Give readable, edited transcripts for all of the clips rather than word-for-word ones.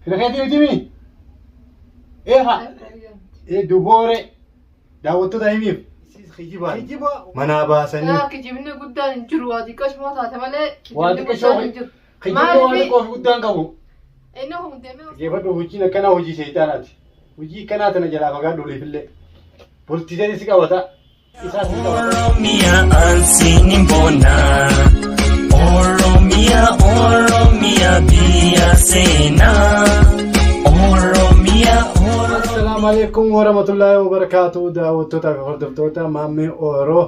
فرخيتي وتمي إيه إيه دبورة داوتو دايميف خيجيبا منا باسني لا كجيبني قدام جرو هذه كش ما تعتمله وادي كشوا خيجيبا وادي كوف قدام كابو إنه هم دائما جيبا وجينا كنا وجي شيطانات وجي كنا تنجلا بقى دولي في الليل بولتيجي سيكا وتا Oromia ansinin bona Oromia biya sena Oromia السلام عليكم ورحمة الله وبركاته دعوتوتا كفردفتوتا مامي أورو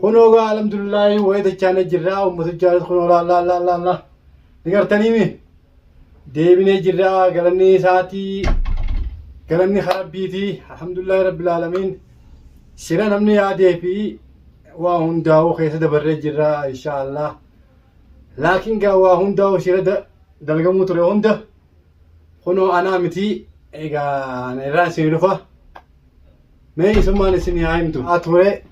خنوغا الحمد لله وإذا كان جراء ومتجارة خنو لا نقرتني مي ديبني جراء قلني ساتي قلني خرب بيتي الحمد لله رب العالمين سيران همني عادي في وهم داو خيسة دبر جراء إن شاء الله لكن قاوا هم داو سيرة دلقمو تري هم ده خنو أنا متي إيجا نراسي نفا ما يسمى نسني عايمتو أتوري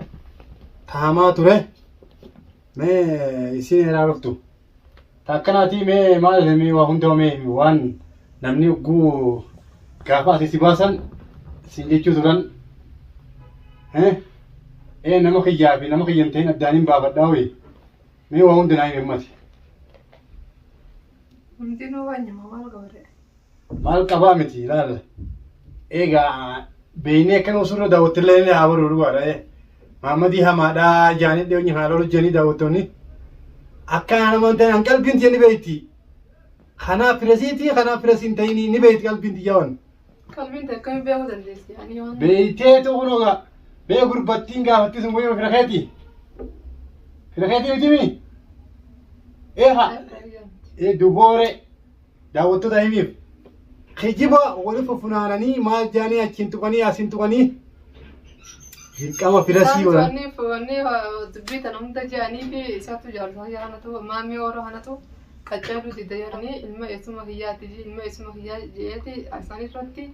تهما توري ما يسيني رارفتو تاكناتي ما لمي وهندو مي وان نمني وقو كافاتي سباسن سنجيشو توران إيه نما خيابي نما خيانتين أبدانين بابا داوي ما وهندو نايم ماتي ممكن واني ما قبره maal qabaa miti laala egaa beeknee kan osoo daawwattillee ni habaruu dhugaadha Maammadii hamaadhaa jaanii dhiyeenyi haaloo hojjanii daawwattoonni akka nama ta'an qalbiin ni beekti kanaaf firasiin ta'ini ni beekti qalbiin yaa'on qalbiin ta'e akkamiin beekuu dandeessi ani waan beektee ta'uu dhugaa bee gurbattiin gaafattis immoo firakeetii miti duboore daawwattoota himiif خيجيبا ولف فنانني ما جاني أكين تقني أسين تقني كما فرسي ولا فني دبي تنام تجاني في ساتو جالس هيا أنا تو مامي أورو أنا تو كتشارو تديرني إلما اسمه هي تجي إلما اسمه هي جيتي أساني رتي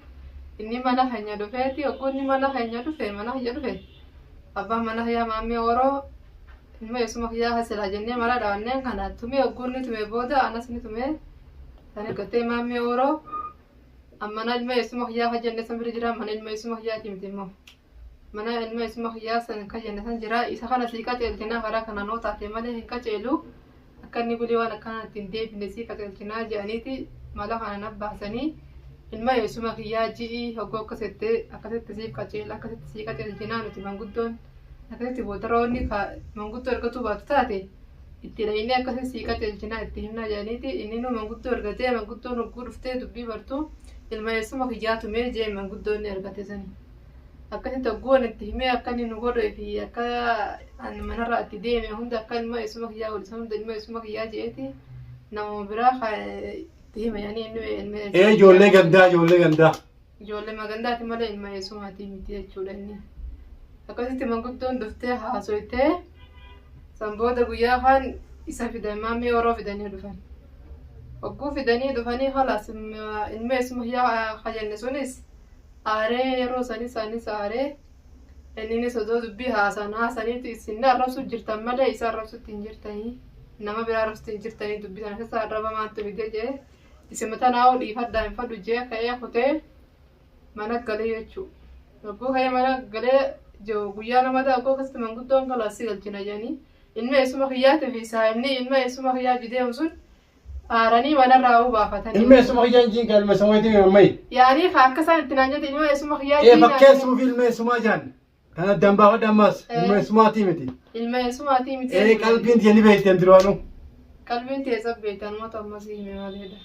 إني مانا هنيا دفعتي أكوني مانا هنيا دفع مانا هنيا دفع أبا مانا هيا مامي أورو إلما اسمه هي هسلا جنيا مالا دانيا كنا تومي أكوني تومي بودا أنا سني تومي أنا كتير مامي أورو أما أنا ما يسمح يا هجنة سمبر جرا من ما يسمح يا تيم تيمه من ما يسمح يا سن كجنة سن جرا إذا كان سيكات الجنا غرا كنا نوت أتمنى هنك جلو أكن يقولي وانا كان تندي بنسي كات الجنا جانيتي مالا أنا نبحثني إن ما يسمح يا جي هو كسرت أكسرت سيف كجيل أكسرت سيكات الجنا نتي مانغودون أكسرت بودروني مانغودو أركتو باتتاتي إتلاقيني أكسرت سيكات الجنا إتهمنا جانيتي إنه مانغودو أركتي مانغودو نقول فتى دبي برتو ilma yesuma hiyyaatu mee jee manguddoonni argatesani akkasitti oggoon itti himee akka inni nu godhee fi akka manarraa itti deeme hunda akka ilma yesuma hiyyaa godhisa hunda ilma yesuma hiyyaa jeeti nama biraa itti hima yaani inni ijoollee gandaa ijoollee magandaati malee ilma yesumaatii miti jechuudha inni akkasitti manguddoon dhuftee haasoytee san booda guyyaa kaan isa fidan maamii Oroo fidanii dhufan وقو في دني دفني خلاص الماس مهيا خجلنا سونيس آره روساني سانيس آره إني سودو بيها سانا سانيت السنة رفسو جرتا ملا إسار رفسو تنجرتاني نما برا رفسو تنجرتاني دبي سانا كسر ربا ما تبيجي جه اسمتنا أول يفرد دائم فرد جه كيا خوته مانا قلي يجوا وقو كيا مانا قلي جو غيانا ما ده وقو كست منقطون خلاص يلجنا يعني الماس مهيا تبي سايمني الماس مهيا جديه مسون آراني وانا راو بافتني ilma isuma hiyyaan jiin kan ilma isuma hiyyaan mammay يعني خاكسان التنانجة ilma isuma hiyyaa ee fakkeessuu fi ilma isuma jaan kan addaan baafadha ammas ilma isumaatii miti ilma isumaatii miti qalbiin tiyani beekteen duraanu qalbiin tiyee sabbeetan mata ammasii hime maleedha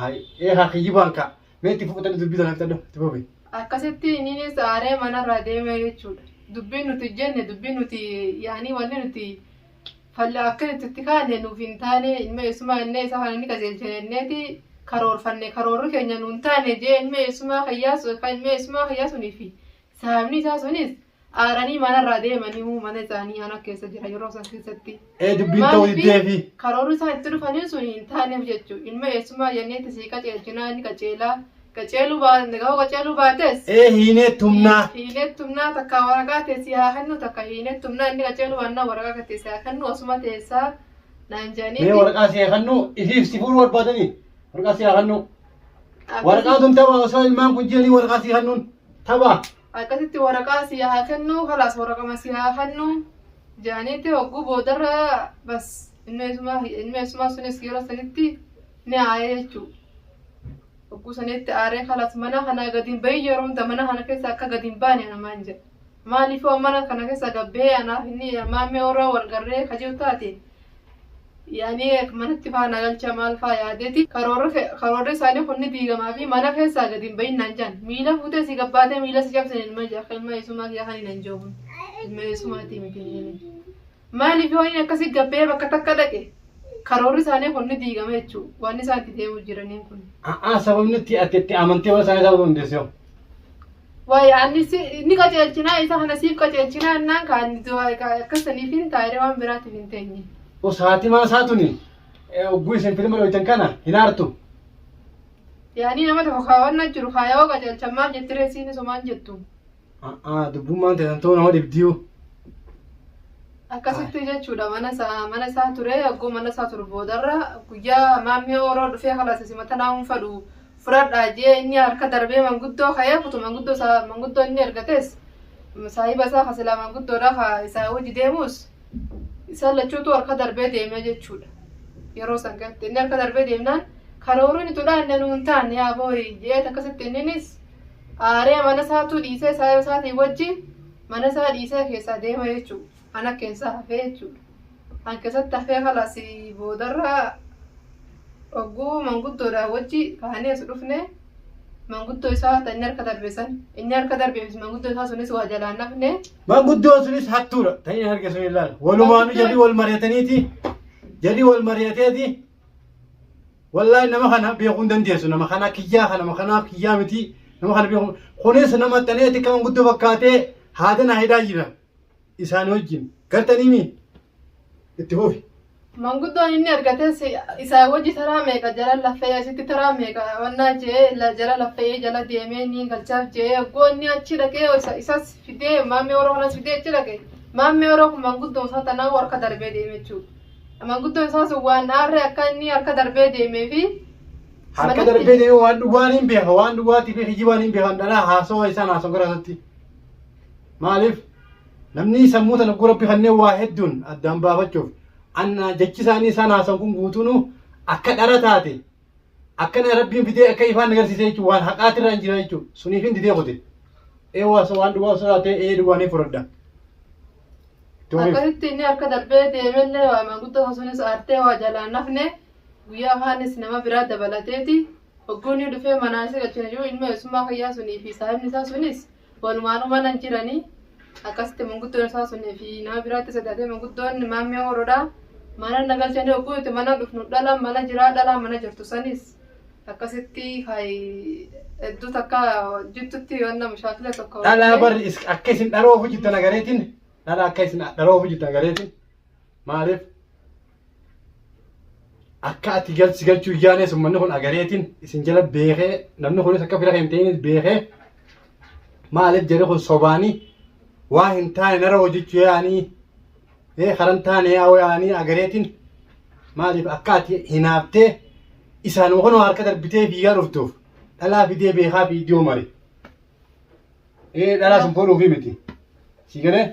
hay haa kiyyibaan ka meetti fufutanii dubbisan haftadho itti fufi akkasitti inninis aaree manarraa deeme jechuudha dubbiin nuti jenne dubbiin nuti yaani wanni nuti falla akkasitti kaane nuuf hin taane ilma isuma inni isa kanani qajeelchenneeti karoorru keenya nuun taane jee ilma isuma hayyaasunii fi saamni isaa sunis aaranii manarraa deemanii mana isaanii ana keessa jira yeroo san keessatti dubbiin ta'uu diddeefi karoorru isaa itti dhufanii sun hin taaneef jechuudha ilma isuma yenneeti sii qajeelchinaa inni qajeeluu baates hiineettumnaa takka waraqaa teessii haa kennu takka hiineettumnaa inni qajeeluu baannaa waraqaa teessii haa kennu osuma teessaa naan jedhanii waraqaa si haa kennu ifiif si fuudhuu barbaadanii warqaa si hannu warqaa tun tapha osoo ilmaan kun jiranii warqaa si hannuun tapha akkasitti waraqaa si haa kennu kalaas waraqama si haa kennu jaaniitti hogguu boodarra bas ilmeessumaa sunis yeroo sanitti ni aayee jechuudha. Hogguu sanitti aaree kalaas mana kana gadiin bahi yeroo hunda mana kana keessa akka gadiin baane namaan jedha. Maaliif mana kana keessa gabbee anaaf inni maammee warra walgarree kajiru taate yaani manatti faana galcha maal faa yaadeeti karoorri isaanii kunni diigamaa fi mana keessaa gadiin bahin naan jaan miila fuutee si gabbaatee miila si cabsan ilma jaaka ilma eessumaa kiyyaa kan hin anjoomu ilma eessumaatii miti maaliif waan akkasii gabbee bakka takka dhaqe karoorri isaanii kunni diigama jechuudha waan isaan itti deemuu jiraniin kun. Sababni itti amantee waan isaanii sababa hundeessee Wai anis ni qajeelchinaa isa kana siif qajeelchinaa innaan kaan akkasaniif hin taa'ee waan biraatiif hin teenye. Usaati mana saatuni ogguu isin filma dhooytan kana hin aartu. Yaani nama tokko kaawwannaa jiru kaayawoo qajeelchan maal jettiree siin somaan jettu. Dubbummaan ta'an ta'uu nama dhibdiyu. Akkasitti jechuudha mana isaa ture ogguu mana isaa ture boodarra guyyaa maammee oroo dhufee kalaasa simata naawun fadhu. Furada je ini harka darbe manguddoo kaya kutu manguddoo inni ergates saahiba isaa kasila manguddoodha ka isaa hojii deemus isa lachuutu harka darbee deemee jechuudha yeroo san garte inni harka darbee deemnaan karoorri nitudha inni nuun taane yaa booyi jeet akkasitti inninis aaree mana isaatu dhiisee saahiba isaatii wajjin mana isaa dhiisee keessaa deema jechuudha mana keessaa hafee jechuudha kan keessatti hafee kalaas boodarra ogguu manguddoodha wajji kaanii as dhufne manguddoo isaa inni harka darbeessan inni harka darbeefis manguddoo isaa sunis waa jalaan nafne manguddoo sunis hattuudha ta'in harka sun ilaala walumaanu jalii wal mari'ataniiti jalii wal mari'ateeti wallahi nama kana beekuu dandeessu nama kana kiyyaa kana nama kana kiyyaa miti nama kana beekuu kunis nama xaneeti kan manguddoo fakkaatee haadana hidaa jira isaan wajjin gartaniimi itti fufi. Manguddoon inni argates isaa wajji taraa meeqa jala laffee asitti taraa meeqa wannaa jee jala laffee jala deemee ni galchaaf jee goonni achi dhaqee isas fidee maammee oroo kanas fidee achi dhaqee maammee oroo kun manguddoon isaa tanaa harka darbee deeme jechuudha. Manguddoon isaa sun waan aarree akka inni harka darbee deemee fi harka darbee deemee waan dhugaan hin beeka waan dhugaatii fi hijibaan hin beekan dhalaa haasawaa isaan haasawaa garaasatti maaliif namni sammuu tana gura bifannee waa hedduun addaan baafachuuf anna jechisaanii isaan haasan kun guutuunu akka dhara taate akkana rabbiin fidee akka ifaan agarsiisee jechuun waan haqaatirra hin jira jechuun suniif hin didee qote waan dhugaa sodaatee dhugaanii fudhadha. Akkasitti inni harka darbee deemellee waa manguddoo sunis aartee waa jalaan nafne guyyaa kaanis nama biraa dabalateeti hogguunii dhufee manaasii galchina jiru ilma eessummaa fayyaa sunii fi saahibni isaa sunis walumaanuu mana hin jiranii akkasitti manguddoon isaa sunii fi nama biraatti sodaatee manguddoon maammee horoodhaa. Mana nagalchanii ogguu itti mana dhufnu dhala mana jiraa dhala mana jirtu sanis akkasitti hedduu takka jittutti yoo nama shaakila tokko dhala bari akka isin dharoo hojjetan agareetiin dhala akka isin dharoo hojjetan agareetiin maaliif akka ati galchuu yaane summanni kun agareetiin isin jala beekee namni kunis akka fira hin ta'in beekee maaliif jedhe kun sobaanii waa hin taane nara hojjechuu yaanii karantaan yaa'anii agareetiin maaliif akka ati hinaaftee isaan kun harka darbitee fiigaa dhuftuuf dhalaa fidee beekaa fi iddoo mare dhalaa sun fuudhuufi miti si galee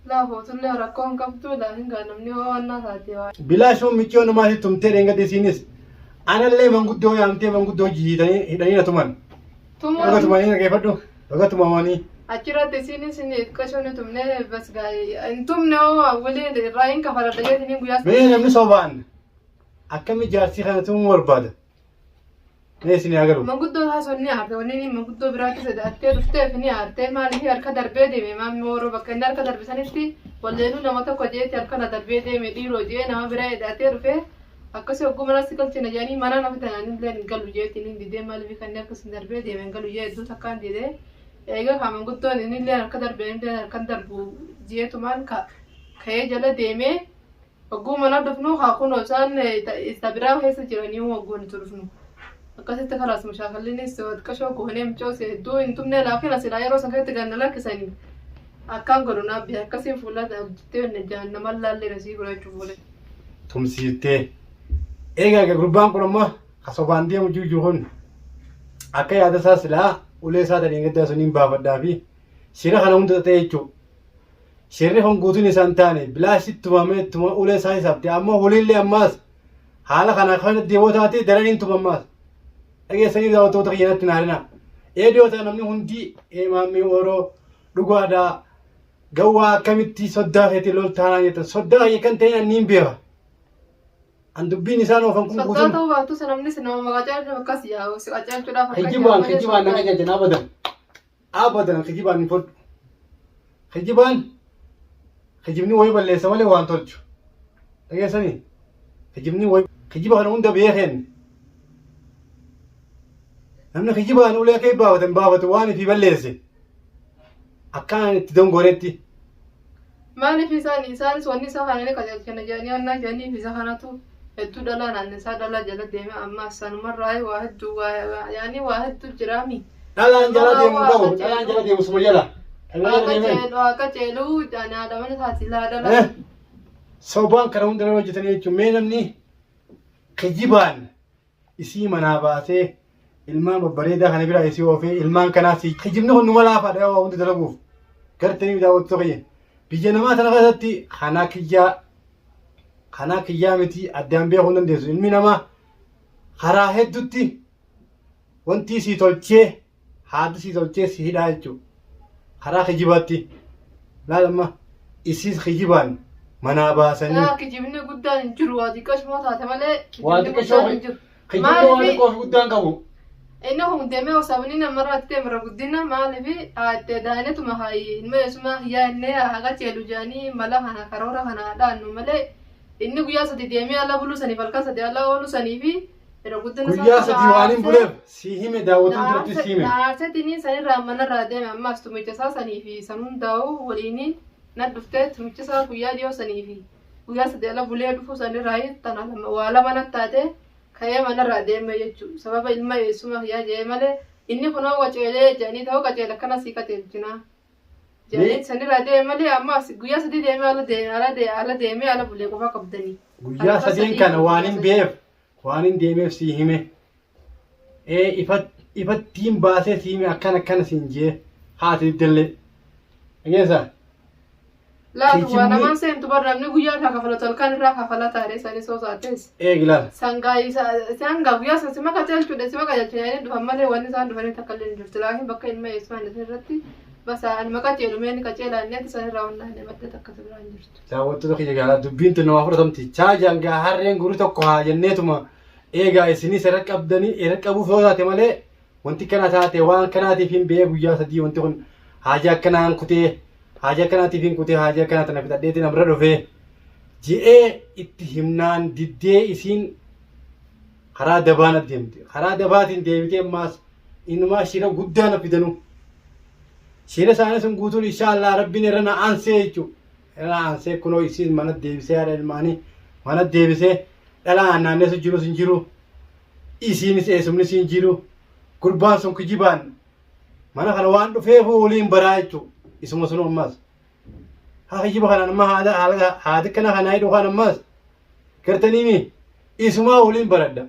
laafotullee rakkoon qabduudha hingaa namni waannaa taatee waa bilaashuun miccoo namaatti tumtee dheengate isiinis anallee manguddoo yaamtee manguddoo jiitanii hidhanii na tuman roga tumanii nageeffadhu roga tumamanii achirratti isiinis qashoonni tumne bas gaa'ee hin tumne waliin irraa hin kafaladha jeetanii guyyaa mee namni sobaan akkami jaarsii kana tumuu barbaada mee isin agaru manguddoo haasonni aarte waliin manguddoo biraatti sodaatee dhufteef ni aarte maaliif harka darbee deeme maammee warra bakka inni harka darbisanitti walleenuu nama tokko jeetti harka na darbee deeme dhiiroo jee nama biraa hidhatee dhufe akkasii hogguu manatti galchina jedhanii mana nama tananillee hin galu jeetti hin didee maaliif kan akkasii darbee deeme hin galu jee hedduu takkaan didee egaa kan guddoon inni harka darbee inni harka darbu jeetumaan ka'ee jala deemee hogguu mana dhufnu haa kunoo isaan isa biraa keessa jiranii hogguun itti dhufnu akkasitti kalaas mushaakallinis xiqqashoo goonee micoos hedduu hin tumnee laakiin asilaa yeroo san keessatti ganna lakkisanii akkaan godhu naabbi akkasiin fuula jettee nama laallee rasii godhachuu fuule. Tumsiiftee Egaa gurbaan kun amma kasobaan deemu jiru kun akka yaada isaa silaa ulee isaa ta'een gaddaa suniin baafadhaa fi shira kana hunda ta'e jechuudha. Shirri kun guutuun isaa hin taane bilaashitti tumamee ulee isaa isaafte amma holiillee ammaas haala kana kan deemoo taate daraniin tumammaas. Dhageessanii daawwattoota keenyatti naarina. Eediyoota namni hundi maammii Oroo dhugaadhaa gawwaa akkamitti soddaa feete lol taanaa jettan soddaa kan ta'e anniin beeka. An dubbiin isaan oofan kun guutuun. Soddaa ta'uu baattu sanamni sinama maqaa akkas yaa'u si qacaachuudhaaf kijibaan nama jajjan abadan kijibaan hin fudhu. Kijibni wayii balleessa malee waan tolchu. Dhageessanii kijiba kana hunda beekeen. Namni kijibaan ulee akka baafatu waan ifi balleesse. Akkaan itti dongoreetti. Maaliif isaanis wanni isaa kananii qajeelchana jedhanii annaa jedhanii isa kanatu hedduu dhalaa naannisaa dhalaa jala deeme amma sanumarraa waa hedduu jiraami. Dhalaan jala deemu qabu dhalaan jala deemu suma jala. Akka ceeluu haadhamani taasisa dhalaa. Sobaan kana hunda hojjetanii jechuun mee namni kijibaan isii manaa baasee ilmaan babbareedaa kana bira isii oofee ilmaan kanaas kijibni kun numa laafaadha waa hundi dalaguuf gartanii daawwattoota kiyya. Biyya namaa sana keessatti kanaa kiyyaa miti addaan beekuu dandeessu. Ilmi namaa karaa hedduutti wanti sii tolchee haati sii tolchee si hidhaa jechuudha. Karaa kijibaatti laalamma isiis kijibaan manaa baasanii. Kijibni guddaan hin jiru waa xiqqashmoo taate malee kijibni guddaan hin jiru. Kijibni waan xiqqoo fi guddaan qabu. Inni hundee osabni namarraa ta'e mara guddina maaliif aaddee daa'inatuma haayii ilma yeesuma hiyyaa inni haga ceelu jedhanii mala kana karoora kana dhaannu malee inni guyyaa sadi deemee ala buluu saniif halkan sadi ala oolu sanii fi yeroo guddina guyyaa sadi waan hin buleef si hime daawwatuun duratti si hime. Naarsetiin sanirraa manarraa deeme ammas tumicha isaa sanii fi san hundaa'u waliin na dhuftee tumicha isaa guyyaa dhiyoo sanii fi guyyaa sadi ala bulee dhufuu sanirraa tana waa lama nattaate. Kaya mana radeema jechuudha. Sababa ilma yeesuma yaa jee malee inni kunoo waceelee jedhanii ta'uu qaceela kana sii qaceelchina. Jedhanii sani radeema malee ammas guyyaa sadii deemee ala deemee ala bulee qofa qabdanii. Guyyaa sadiin kana waan hin deemeef sii hime. Ifattiin baasee sii hime akkana siin jee haati dillee. Dhageessaa? Laatu waan namaan seentu barraamni guyyaa irraa kafalatu halkan irraa kafala taaree sanii soo saates. Eeglaal. Sangaa guyyaa sima qajeelchuudha sima qajeelchanii dhufan malee wanni isaan dhufanii takka illee hin jirtu laakiin bakka ilma yeessumaan irratti basaan maka ceelumeen qaceelaan neeti sanirraa hundaa'anii madda takka biraan jirtu. Daawwattoota kiyya gaalaa dubbiin tun nama fudhatamti. Chaajaan gaa harreen gurri tokko haa jenneetuma eegaa isinis irra qabuuf yoo taate malee wanti kana taate waan kanaatiif hin bee guyyaa sadii wanti kun haajaa akkanaan kutee. Haja kanaatiif hin kutee haja kana tana fidadheetiin amra dhufee ji'ee itti himnaan diddee isiin karaa dabaan deemte. Karaa dabaatiin deebitee ammaas inumaa shira guddaan fidanu. Shira isaanii sun guutuun inshaallah rabbiin irra na aansee jechuudha. Irra aansee kunoo isiin mana deebisee haadha ilmaanii mana deebisee dhala naannoo sun jiru sun jiru. Isiinis eessumni sun jiru. Gurbaan sun kijibaan mana kana waan dhufeef waliin baraa jechuudha. Isuma sun ammas haa kijiba kanaan amma haati kana kanaa hidhu kan ammas gartanii mi isuma waliin baradha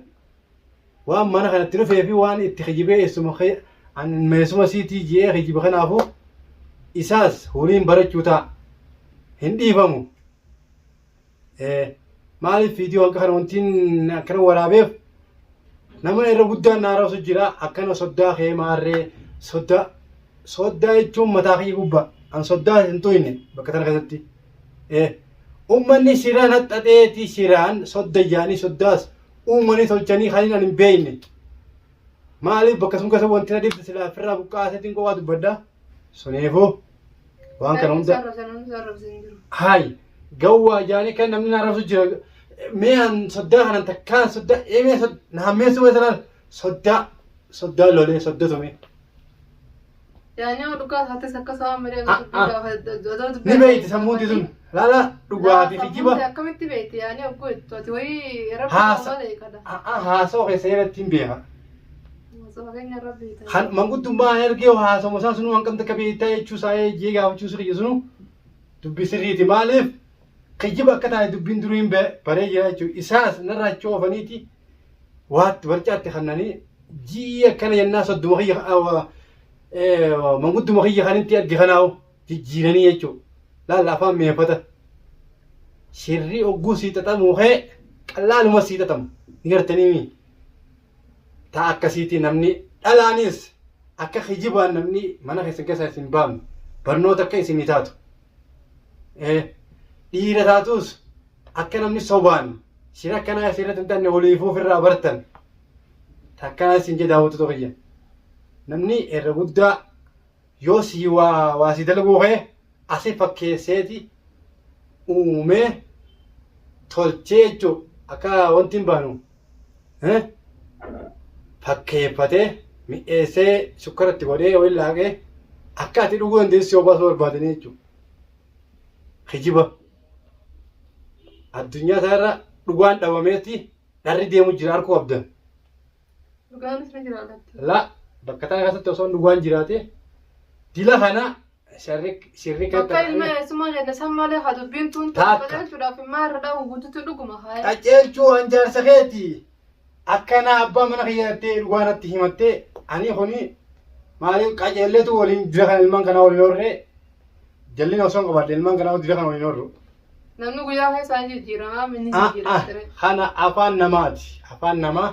waan mana kanatti dhufee fi waan itti kijibee isuma meesuma siitii ji'ee kijiba kanaafu isaas waliin barachuu ta'a hin dhiifamu. Maaliif viidiyoo akka kana wantiin akkana waraabeef nama irra guddaan naaraasu jira akkana soddaa kee maarree soddaa jechuun mataa kiyya gubbaa an soddaa hin tuyne bakka tana keessatti ummanni shiraan haxaxeeti shiraan sodda jaanii soddaas uumanii tolchanii kan hin beekne maaliif bakka sun keessa wanti adiifte silaa firraa buqqaaseetiin qofaa dubbaddaa suneefuu waan kana hunda hayi gawwaa jaanii kan namni naarrabsu jira meehan soddaa kanan takkaan soddaa eemee naammeessu weessalaan soddaa lolee sodda tume. Yani dhugaa saates akka sabaa miree ni beekti sammuuti sun laala dhugaatii kijiba akkamitti beekti yani obbo itti wayii haasoo keessa irratti hin beeka. Manguddummaa ergee haasoo isaan sunu hanqamte akka beektaa jechuu isaa eeggee gaafachuu sirrii sunu dubbi sirriiti maaliif kijiba akka taane dubbiin duriin baree jira jechuudha. Isaas narraa coofaniiti waatti barcaatti kannanii jii akkana jennaa sodduma kiyya mangudduma kiyya kanitti arge kanaawu jijjiiranii jechuudha. Laalla afaan meeffata. Shirrii ogguu sii xaxamuu kee qallaaluma sii xaxamu. Ni gartanii ta'a akkasiiti namni dhalaanis akka kijibaan namni mana keessa isin baafnu barnoota akka isin taatu. Dhiira taatus akka namni sobaan shira akkanaa asirratti hin taane waliifuu ofirraa bartan. Takkanaa isin jedha daawwatu tokkiyya. Namni irra guddaa yoo sii waa sii dalaguu kee asii fakkeesseeti uumee tolchee jechuudha. Akka wanti hin baanu fakkeeffatee mi'eessee sukkaratti godhee waliin laaqee akka ati dhuguu dandeessu yoo baasuu barbaadanii jechuudha. Kijiba addunyaa isaarra dhugaan dhabameetti dharri deemu jira harkuu abdan. Dhugaanis ni jiraata. La bakka tana keessatti osoo dhugaan jiraate dila kana shirri kan Bakka ilma eessuma jenne san malee haa dubbiin tun qajeelchuudhaaf immoo irra dhabu guutuutu dhuguma haa. Qajeelchuu hanjaarsa keeti akkana abbaa mana kiyyattee dhugaanatti himattee ani kuni maaliif qajeelletu waliin dila kana ilmaan kanaa waliin horree jallina osoo hin qabaadde ilmaan kanaa dila kana waliin horru. Namni guyyaa keessaa jijjiiramaa minni jijjiirama. Kana afaan namaati. Afaan namaa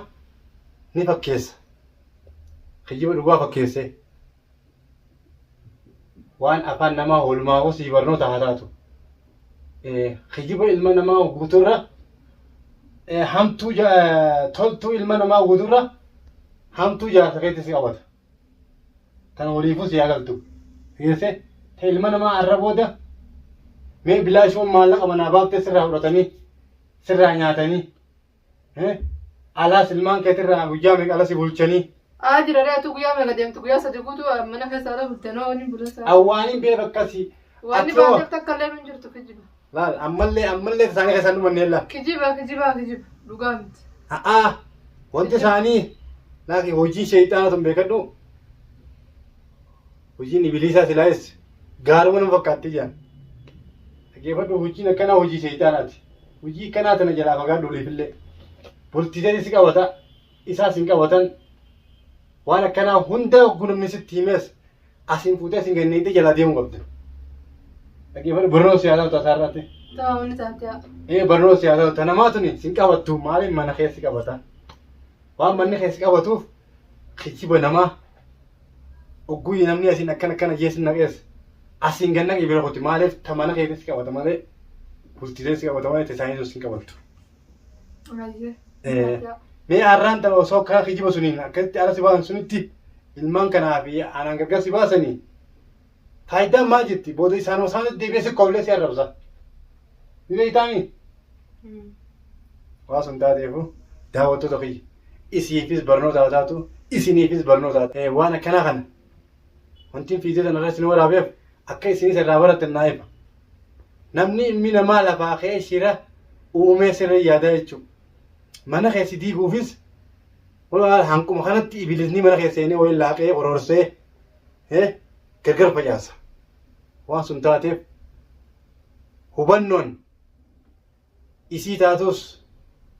ni fakkeessa. Kijiba dhugaa fakkeesse. Waan afaan namaa oolmaa sii barnoota haa taatu. Kijiba ilma namaa guuturra hamtuu toltuu ilma namaa guuturra hamtuu jaarsa keetti si qabata. Tan waliifuu si agaltu. Fiirse ta'e ilma namaa arra booda mee bilaashuun maallaqa manaa baaftee sirraa fudhatanii sirraa nyaatanii alaas ilmaan keetirraa guyyaa meeqa ala si bulchanii. Jira reetu guyyaa meeqa deemtu guyyaa sadi guutuu mana keessaa ala bultanii waliin bulunsaa. Awwaaniin beef akkasii. Wanni baateef takka illee min jirtu kijiba. Laal ammallee isaanii keessaa dhumannee laa. Kijiba dhugaa miti. Wanti isaanii laaki hojii sheexaanatu hin beekadhu. Hojiin ibiliisaa silaayis gaaruma nama fakkaatti jiran. Dhaggeeffadhu hojiin akkanaa hojii sheexaanaati. Hojii akkanaa tana jalaa fagaadhu oliifillee. Bultiisee si qabata isaas hin qabatan. Waan akkanaa hunda gurumni sitti himes asiin fuutee asiin ganneetti jalaa deemuu qabdi. Dhaggeeffadhu barnoota siyaasaa tasaa irratti. Taa'uun taatee. Barnoota siyaasaa ta'a namaa tuni sin qabattu maaliif mana keessi qabata. Waan manni keessi qabatuuf kijiba namaa ogguu namni asiin akkana jeessi naqees asiin ganna qibira kooti maaliif ta mana keessi qabata malee bultiisee si qabata malee isaanii sin qabattu. Mee har'aan ta'u osoo akka kijiba suniin akkasitti ala si baasan sunitti ilmaan kanaa fi aanaan gargar si baasanii faayidaan maal jetti booda isaanitti deebi'ee si qoblee si arrabsa. Ni beektaami? Waa sun taateefu daawwattoota kiyya isiifis barnoota haa taatu isiniifis barnoota haa taatu. Waan akkanaa kana wanti fiizee sana irratti isin waraabeef akka isinis irraa baratan naa ifa. Namni ilmi namaa lafaa ka'ee shira uumee sirrii yaada jechuudha. Mana keessi diiguufis hanquma kanatti ibilisni mana keessanii waliin laaqee qoroorsee gargar facaasa. Waan sun taateef hubannoon isii taatus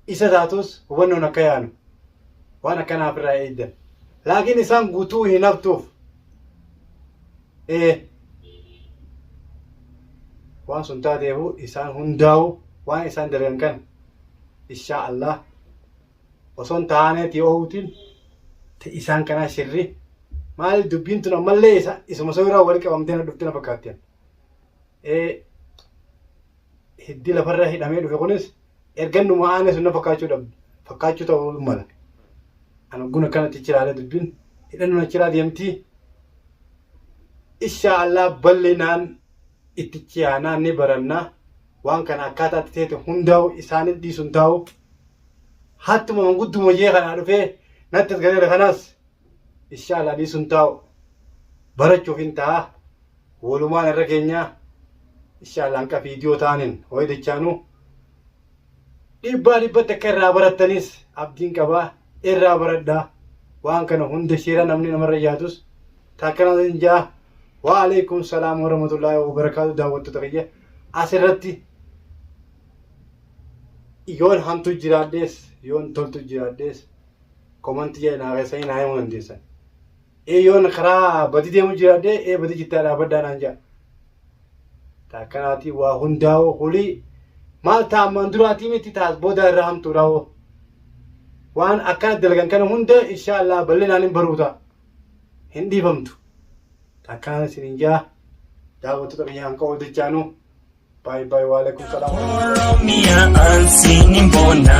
isa taatus hubannoon akka yaanu waan akkanaaf irraa eegdan. Laakiin isaan guutuu hin haftuuf waan sun taateefu isaan hundaa'u waan isaan dalagan kan inshaa Allah osoon taaneeti oohutiin isaan kanaa shirri maaliif dubbiin tun ammallee isuma sooraa wali qabamtee na dhuftee na fakkaatteen. Hiddi lafarra hidhamee dhufe kunis ergannuma aanee sun na fakkaachuu ta'uu mala. Ani gun akkanatti chiraalee dubbiin hidhannoo chiraa deemtii inshaa Allah bal'inaan itti chiyaanaa ni barannaa waan kana akkaataa itti teete hundaa'u isaanitti dhiisuun taa'u hattuma mangudduma jee kanaa dhufee natti as galeera kanaas inshaa Allah dhiisuun taa'u barachuuf hin ta'a walumaan irra keenyaa inshaa Allah hanqa viidiyoo ta'aniin ho'i dachaanuu dhibbaa dhibbatti akka irraa barattanis abdiin qabaa irraa baradhaa waan kana hunda shira namni namarra yaatus takkana jaa wa alaikum salaam wa rahmatullahi wa barakatuh daawwattoota kiyya asirratti yoon hamtu jiraadhees yoon toltu jiraadhees komantii jedhe naa keessanii naa himuu dandeessan. Yoon karaa badii deemu jiraadhee badii jittaa dhaabaddaa naan jedha. Taakkanaatii waa hundaa'u hulii maal taa'ammaan duraatii miti taas booda irraa hamtuudha hoo. Waan akkana dalagan kana hunda inshaallah bal'inaan hin baruuta. Hin dhiifamtu. Taakkaan isinin jaa daawwattoota biyyaan qa'oo dachaanuu. Bye bye, waalaikum salaam. Oromia ansinin bona.